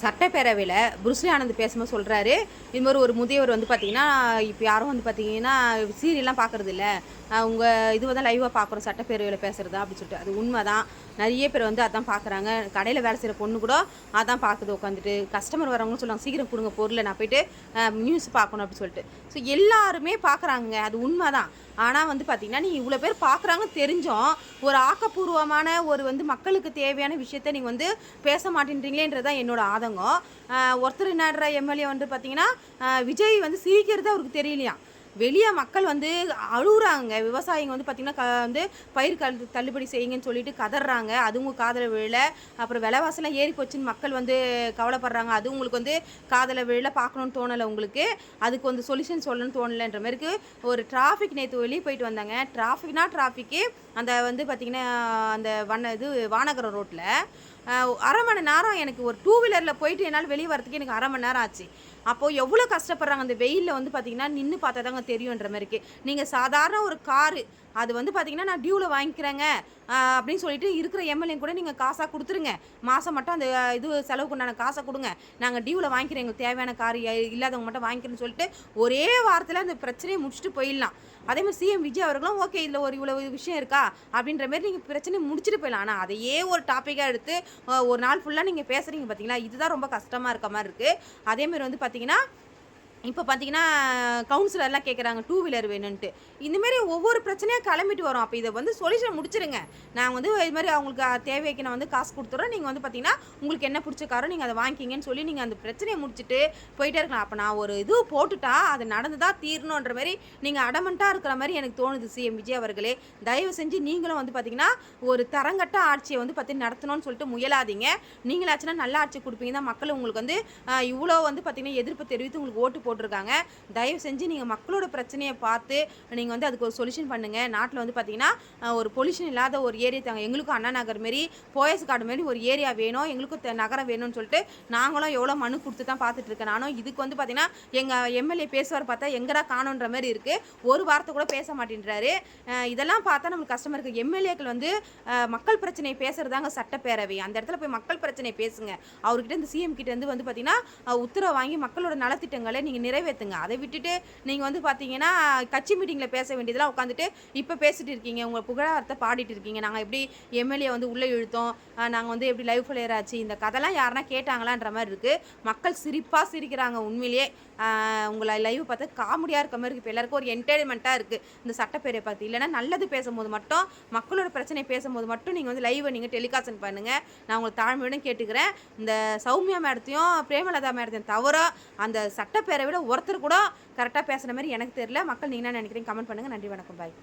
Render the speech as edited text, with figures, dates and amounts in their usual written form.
சட்டப்பேரவையில் புருஸ்லி ஆனந்த் பேசும்போது சொல்கிறாரு, இதுமாதிரி ஒரு முதியவர் வந்து பார்த்தீங்கன்னா, இப்போ யாரும் வந்து பார்த்தீங்கன்னா சீரியல்லாம் பார்க்குறது இல்லை, உங்கள் இதுவை தான் லைவாக பார்க்குறோம் சட்டப்பேரவையில் பேசுகிறதா அப்படின்னு சொல்லிட்டு. அது உண்மை தான். நிறைய பேர் வந்து அதான் பார்க்குறாங்க. கடையில் வேலை செய்கிற பொண்ணு கூட அதான் பார்க்குது உட்காந்துட்டு. கஸ்டமர் வரவங்களும் சொல்லுவாங்க, சீக்கிரம் கொடுங்க பொருளை, நான் போயிட்டு நியூஸ் பார்க்கணும் அப்படின்னு சொல்லிட்டு. ஸோ எல்லாருமே பார்க்குறாங்க, அது உண்மை தான். ஆனால் வந்து பார்த்திங்கன்னா, நீங்கள் இவ்வளோ பேர் பார்க்குறாங்கன்னு தெரிஞ்சும் ஒரு ஆக்கப்பூர்வமான ஒரு வந்து மக்களுக்கு தேவையான விஷயத்த நீங்கள் வந்து பேச மாட்டேன்றீங்களேன்றது தான் என்னோட ஆதங்கம். ஒருத்தர் என்னன்ற எம்எல்ஏ வந்து பார்த்திங்கன்னா, விஜய் வந்து சிரிக்கிறது அவருக்கு தெரியலையாம். வெளியே மக்கள் வந்து அழுகுறாங்க. விவசாயிங்க வந்து பார்த்திங்கன்னா வந்து பயிர் தள்ளுபடி செய்யுங்கன்னு சொல்லிட்டு கதறாங்க. அதுவும் காதில் விழல. அப்புறம் விலைவாசலாம் ஏறி போச்சுன்னு மக்கள் வந்து கவலைப்படுறாங்க. அதுவும் உங்களுக்கு வந்து காதில் விழல, பார்க்கணுன்னு தோணலை உங்களுக்கு. அதுக்கு வந்து சொல்யூஷன் சொல்லணும்னு தோணலைன்ற மாதிரிக்கு ஒரு டிராஃபிக் நேற்று வெளியே போயிட்டு வந்தாங்க. டிராஃபிக்கு அந்த வந்து பார்த்திங்கன்னா அந்த வானகரம் ரோட்டில் அரை மணி நேரம் எனக்கு ஒரு 2 வீலரில் போயிட்டு என்னால் வெளியே வரதுக்கு எனக்கு அரை மணி நேரம் ஆச்சு. அப்போது எவ்வளோ கஷ்டப்படுறாங்க அந்த வெயிலில் வந்து பார்த்திங்கன்னா நின்று பார்த்தா தாங்க தெரியுன்ற மாதிரிக்கு. நீங்கள் சாதாரண ஒரு காரு அது வந்து பார்த்திங்கன்னா நான் டியூவில் வாங்கிக்கிறேங்க அப்படின்னு சொல்லிட்டு இருக்கிற எம்எல்ஏ கூட நீங்கள் காசாக கொடுத்துருங்க, மாதம் மட்டும் அந்த இது செலவுக்கு உண்டான காசை கொடுங்க, நாங்கள் டியூவில் வாங்கிக்கிறோம், எங்களுக்கு தேவையான கார் இல்லாதவங்க மட்டும் வாங்கிக்கிறேன்னு சொல்லிட்டு ஒரே வாரத்தில் அந்த பிரச்சனையை முடிச்சுட்டு போயிடலாம். அதேமாதிரி சிஎம் விஜய் அவர்களும் ஓகே இதில் இவ்வளோ விஷயம் இருக்கா அப்படின்ற மாதிரி நீங்கள் பிரச்சனையை முடிச்சுட்டு போயிடலாம். ஆனால் அதையே ஒரு டாப்பிக்காக எடுத்து ஒரு நாள் ஃபுல்லாக நீங்கள் பேசுகிறீங்க பார்த்தீங்களா, இதுதான் ரொம்ப கஷ்டமாக இருக்க மாதிரி இருக்குது. அதேமாதிரி வந்து பார்த்திங்கன்னா இப்போ பார்த்தீங்கன்னா கவுன்சிலர்லாம் கேட்குறாங்க 2 வீலர் வேணும்ன்ட்டு. இந்தமாரி ஒவ்வொரு பிரச்சனையாக கிளம்பிட்டு வரோம். அப்போ இதை வந்து சொல்யூஷன் முடிச்சிருங்க. நாங்கள் வந்து இதுமாதிரி அவங்களுக்கு தேவைக்கு நான் வந்து காசு கொடுத்துட்றோம், நீங்கள் வந்து பார்த்தீங்கன்னா உங்களுக்கு என்ன பிடிச்ச காரோ நீங்கள் அதை வாங்கிக்கிங்கன்னு சொல்லி நீங்கள் அந்த பிரச்சனையை முடிச்சுட்டு போயிட்டே இருக்கலாம். அப்போ நான் ஒரு இது போட்டுட்டா அது நடந்து தான் தீரணுன்ற மாதிரி நீங்கள் அடமெண்ட்டாக இருக்கிற மாதிரி எனக்கு தோணுது. சிஎம் விஜய் அவர்களே, தயவு செஞ்சு நீங்களும் வந்து பார்த்தீங்கன்னா ஒரு தரங்கட்ட ஆட்சியை வந்து பார்த்தீங்கன்னா நடத்தணும்னு சொல்லிட்டு முயலாதீங்க. நீங்களாச்சுன்னா நல்ல ஆட்சி கொடுப்பீங்க தான் மக்கள் உங்களுக்கு வந்து இவ்வளோ வந்து பார்த்தீங்கன்னா எதிர்ப்பு தெரிவித்து உங்களுக்கு ஓட்டு போட்டிருக்காங்க. தயவு செஞ்சு நீங்கள் மக்களோட பிரச்சனையை பார்த்து நீங்கள் வந்து அதுக்கு ஒரு சொல்யூஷன் பண்ணுங்கள். நாட்டில் வந்து பார்த்தீங்கன்னா ஒரு பொல்யூஷன் இல்லாத ஒரு ஏரியா தாங்க. எங்களுக்கும் அண்ணா நகர் மாரி போயஸ் கார்டு மாரி ஒரு ஏரியா வேணும், எங்களுக்கும் நகரம் வேணும்னு சொல்லிட்டு நாங்களும் எவ்வளோ மனு கொடுத்து தான் பார்த்துட்டு இருக்கேன். நானும் இதுக்கு வந்து பார்த்தீங்கன்னா எங்கள் எம்எல்ஏ பேசுவார் பார்த்தா எங்கடா காணுன்ற மாதிரி இருக்குது. ஒரு வார்த்தை கூட பேச மாட்டேன்றாரு. இதெல்லாம் பார்த்தா நம்மளுக்கு கஷ்டமாக இருக்குது. எம்எல்ஏக்கள் வந்து மக்கள் பிரச்சனையை பேசுகிறதாங்க சட்டப்பேரவை. அந்த இடத்துல போய் மக்கள் பிரச்சனையை பேசுங்க. அவர்கிட்ட இந்த சிஎம் கிட்ட வந்து பார்த்தீங்கன்னா உத்தரவு வாங்கி மக்களோட நலத்திட்டங்களை நீங்கள் நிறைவேற்றுங்க. அதை விட்டுட்டு நீங்கள் வந்து பார்த்தீங்கன்னா கட்சி மீட்டிங்கில் பேச வேண்டியதெல்லாம் உட்காந்துட்டு இப்போ பேசிட்டு இருக்கீங்க, உங்கள் புகழாரத்தை பாடிட்டு இருக்கீங்க. நாங்கள் எப்படி எம்எல்ஏ வந்து உள்ளே இழுத்தோம், நாங்கள் வந்து எப்படி லைவ் ஃபயர் ஆச்சு, இந்த கதைலாம் யாருன்னா கேட்டாங்களான்ற மாதிரி இருக்குது. மக்கள் சிரிப்பாக சிரிக்கிறாங்க. உண்மையிலேயே உங்களை லைவ் பார்த்தா காமெடியாக இருக்க மாதிரி இருக்குது. இப்போ எல்லாருக்கும் ஒரு என்டர்டைன்மெண்ட்டாக இருக்குது இந்த சட்டப்பேரவை பார்த்து. இல்லைனா நல்லது பேசும்போது மட்டும், மக்களோட பிரச்சனை பேசும்போது மட்டும் நீங்கள் வந்து லைவை நீங்கள் டெலிகாஸ்ட் பண்ணுங்கள். நான் உங்களை தாழ்மையுடன் கேட்டுக்கிறேன். இந்த சௌமியா மேடத்தையும் பிரேமலதா மேடத்தையும் தவிர அந்த சட்டப்பேரவையில் ஒருத்தர் கூட கரெக்டாக பேசுகிற மாதிரி எனக்கு தெரியல. மக்கள் நீங்கள் என்ன நினைக்கிறீங்க கமெண்ட் பண்ணுங்கள். நன்றி, வணக்கம், பாய்.